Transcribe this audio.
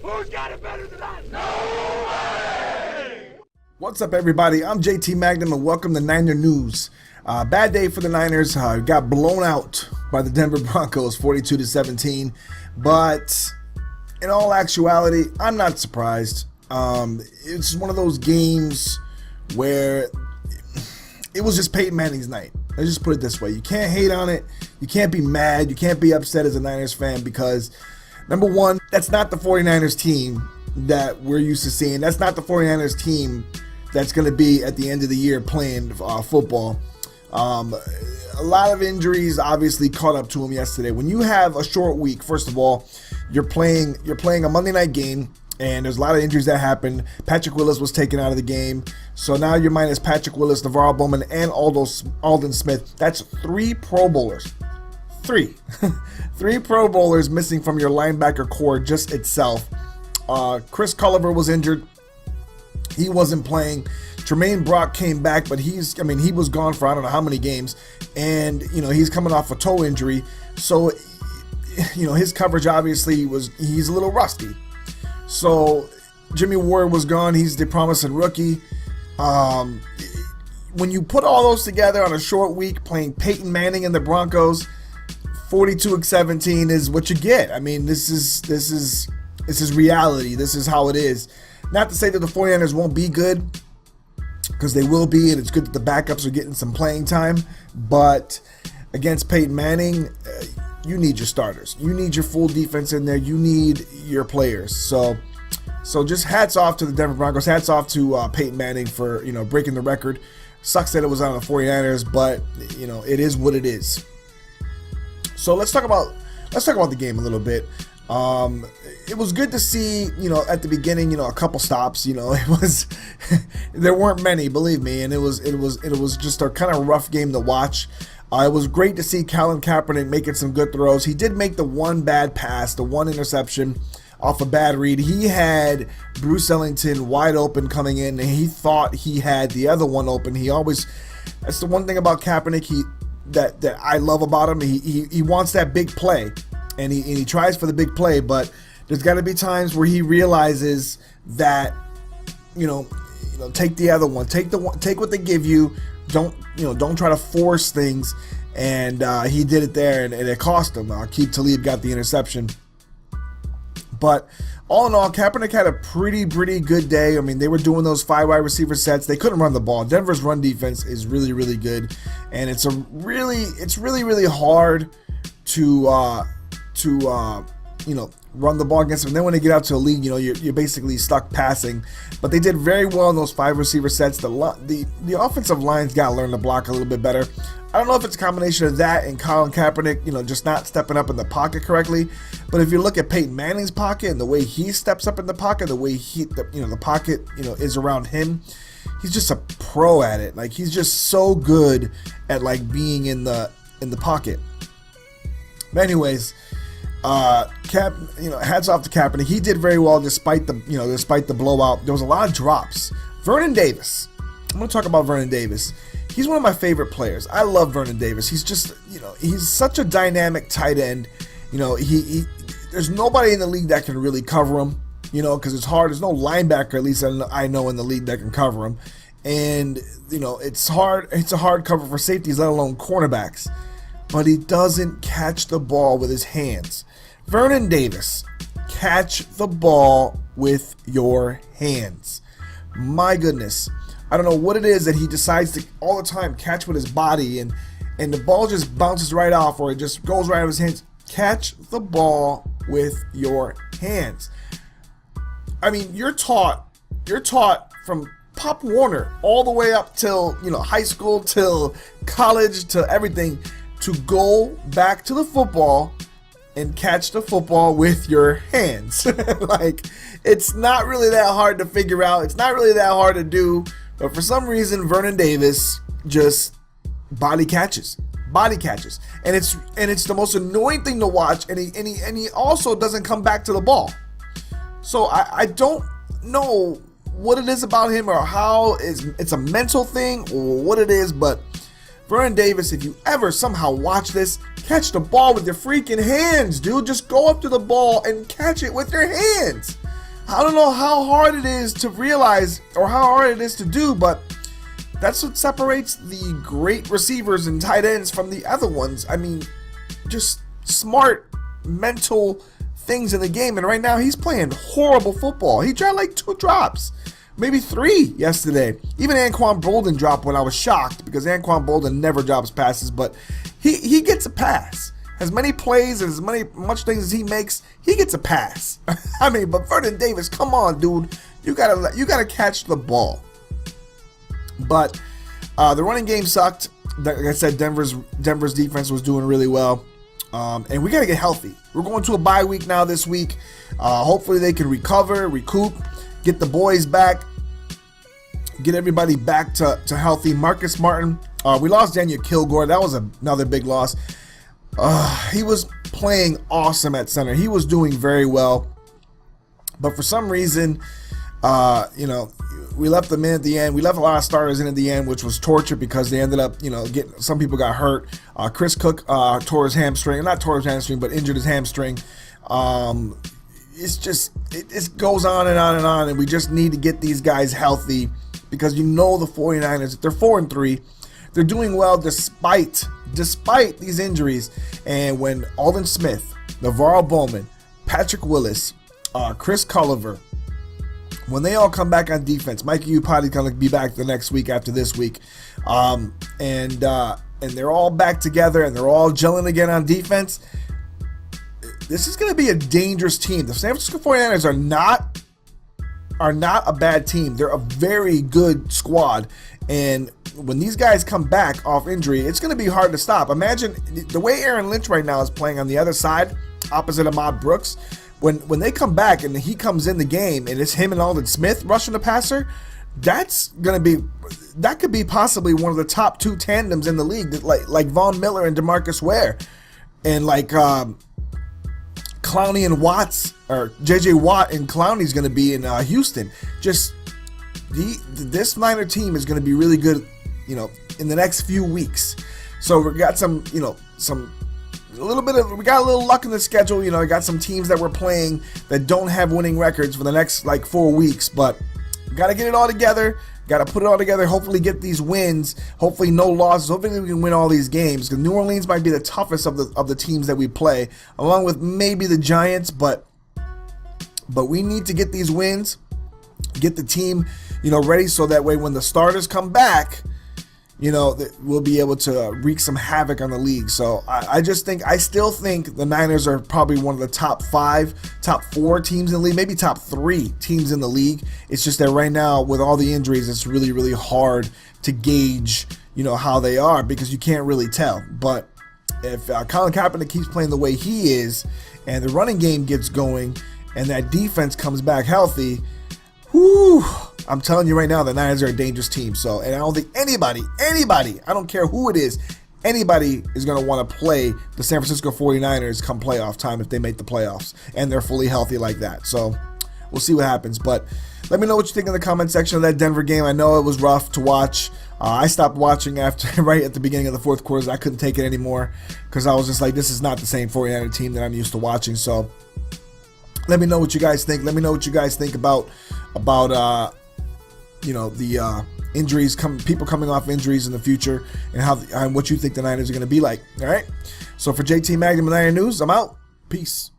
Who's got it better than us? Nobody! What's up, everybody? I'm JT Magnum, and welcome to NinerNews. Bad day for the Niners. Got blown out by the Denver Broncos, 42-17. But in all actuality, I'm not surprised. It's one of those games where it was just Peyton Manning's night. Let's just put it this way. You can't hate on it. You can't be mad. You can't be upset as a Niners fan because, number one, that's not the 49ers team that we're used to seeing. That's not the 49ers team that's going to be at the end of the year playing football. A lot of injuries obviously caught up to him yesterday. When you have a short week, first of all, you're playing a Monday night game, and there's a lot of injuries that happened. Patrick Willis was taken out of the game, so now you're minus Patrick Willis, NaVorro Bowman, and Aldon Smith. That's 3 Pro Bowlers. Three Pro Bowlers missing from your linebacker core just itself. Chris Culliver was injured. He wasn't playing. Tremaine Brock came back, but he was gone for I don't know how many games, and he's coming off a toe injury, so his coverage obviously he's a little rusty. So Jimmy Ward was gone. He's the promising rookie. When you put all those together on a short week, playing Peyton Manning and the Broncos, 42-17 is what you get. I mean, this is reality. This is how it is. Not to say that the 49ers won't be good, because they will be, and it's good that the backups are getting some playing time. But against Peyton Manning, you need your starters. You need your full defense in there. You need your players. So just hats off to the Denver Broncos. Hats off to Peyton Manning for breaking the record. Sucks that it was on the 49ers, but it is what it is. So let's talk about the game a little bit. It was good to see, at the beginning, a couple stops. It was there weren't many, believe me, and it was just a kind of rough game to watch. It was great to see Colin Kaepernick making some good throws. He did make the one bad pass, the one interception off a bad read. He had Bruce Ellington wide open coming in, and he thought he had the other one open. That's the one thing about Kaepernick that I love about him. He wants that big play, and he tries for the big play, but there's got to be times where he realizes that, take the other one, take what they give you. Don't try to force things, and he did it there, and it cost him. Keith Talib got the interception, but all in all, Kaepernick had a pretty good day. I mean, they were doing those 5 wide receiver sets. They couldn't run the ball. Denver's run defense is really good, and it's really hard to run the ball against them. And then when they get out to a league, you're basically stuck passing. But they did very well in those 5 receiver sets. The offensive line's got to learn to block a little bit better. I don't know if it's a combination of that and Colin Kaepernick, just not stepping up in the pocket correctly. But if you look at Peyton Manning's pocket and the way he steps up in the pocket, the way the pocket is around him, he's just a pro at it. Like, he's just so good at being in the pocket. But anyways, hats off to Kaepernick. He did very well despite the blowout. There was a lot of drops. Vernon Davis. I'm going to talk about Vernon Davis. He's one of my favorite players. I love Vernon Davis. He's just, he's such a dynamic tight end. There's nobody in the league that can really cover him, because it's hard. There's no linebacker, at least I know, in the league that can cover him. And, it's hard. It's a hard cover for safeties, let alone cornerbacks. But he doesn't catch the ball with his hands. Vernon Davis, catch the ball with your hands. My goodness. I don't know what it is that he decides to all the time catch with his body, and the ball just bounces right off, or it just goes right out of his hands. Catch the ball with your hands. I mean, you're taught from Pop Warner all the way up till high school, till college, till everything, to go back to the football and catch the football with your hands. It's not really that hard to figure out. It's not really that hard to do. But for some reason, Vernon Davis just body catches. And it's the most annoying thing to watch. And he also doesn't come back to the ball. So I don't know what it is about him, or how it's a mental thing, or what it is, but Vernon Davis, if you ever somehow watch this, catch the ball with your freaking hands, dude. Just go up to the ball and catch it with your hands. I don't know how hard it is to realize or how hard it is to do, but that's what separates the great receivers and tight ends from the other ones. I mean, just smart mental things in the game. And right now he's playing horrible football. He tried like 2 drops, maybe 3 yesterday. Even Anquan Bolden dropped when I was shocked, because Anquan Bolden never drops passes, but he gets a pass. As many plays and much things as he makes, he gets a pass. I mean, but Vernon Davis, come on, dude. You gotta catch the ball. But the running game sucked. Like I said, Denver's defense was doing really well. And we got to get healthy. We're going to a bye week now this week. Hopefully they can recoup, get the boys back, get everybody back to healthy. Marcus Martin, we lost Daniel Kilgore. That was another big loss. He was playing awesome at center. He was doing very well. But for some reason, we left them in at the end. We left a lot of starters in at the end, which was torture because they ended up, some people got hurt. Chris Cook tore his hamstring. Not tore his hamstring, but injured his hamstring. It's just, it goes on and on and on, and we just need to get these guys healthy because the 49ers, they're 4-3. They're doing well despite these injuries. And when Aldon Smith, Navarro Bowman, Patrick Willis, Chris Culliver, when they all come back on defense, Mike Iupati's going to be back the next week after this week, and they're all back together and they're all gelling again on defense. This is going to be a dangerous team. The San Francisco 49ers are not a bad team. They're a very good squad, and when these guys come back off injury, it's going to be hard to stop. Imagine the way Aaron Lynch right now is playing on the other side, opposite Ahmad Brooks. When they come back and he comes in the game and it's him and Aldon Smith rushing the passer, that could be possibly one of the top 2 tandems in the league, like Von Miller and DeMarcus Ware, and like Clowney and Watts, or JJ Watt and Clowney's going to be in Houston. Just this Niner team is going to be really good, in the next few weeks. So we got we got a little luck in the schedule. We got some teams that we're playing that don't have winning records for the next 4 weeks, but we got to get it all together. Got to put it all together. Hopefully get these wins. Hopefully no losses. Hopefully we can win all these games, because New Orleans might be the toughest of the teams that we play, along with maybe the Giants, but we need to get these wins, get the team, ready, so that way when the starters come back, we'll be able to wreak some havoc on the league. So I still think the Niners are probably one of the top 4 teams in the league, maybe top 3 teams in the league. It's just that right now, with all the injuries, it's really, really hard to gauge, how they are, because you can't really tell. But if Colin Kaepernick keeps playing the way he is, and the running game gets going, and that defense comes back healthy, whoo, I'm telling you right now, the Niners are a dangerous team. So, and I don't think anybody, I don't care who it is, anybody is going to want to play the San Francisco 49ers come playoff time if they make the playoffs and they're fully healthy like that. So we'll see what happens. But let me know what you think in the comment section of that Denver game. I know it was rough to watch. I stopped watching right at the beginning of the fourth quarter. I couldn't take it anymore because I was just like, this is not the same 49er team that I'm used to watching. So let me know what you guys think. Let me know what you guys think about the injuries, people coming off injuries in the future, and what you think the Niners are going to be like. All right. So for JT Magnum and Niner News, I'm out. Peace.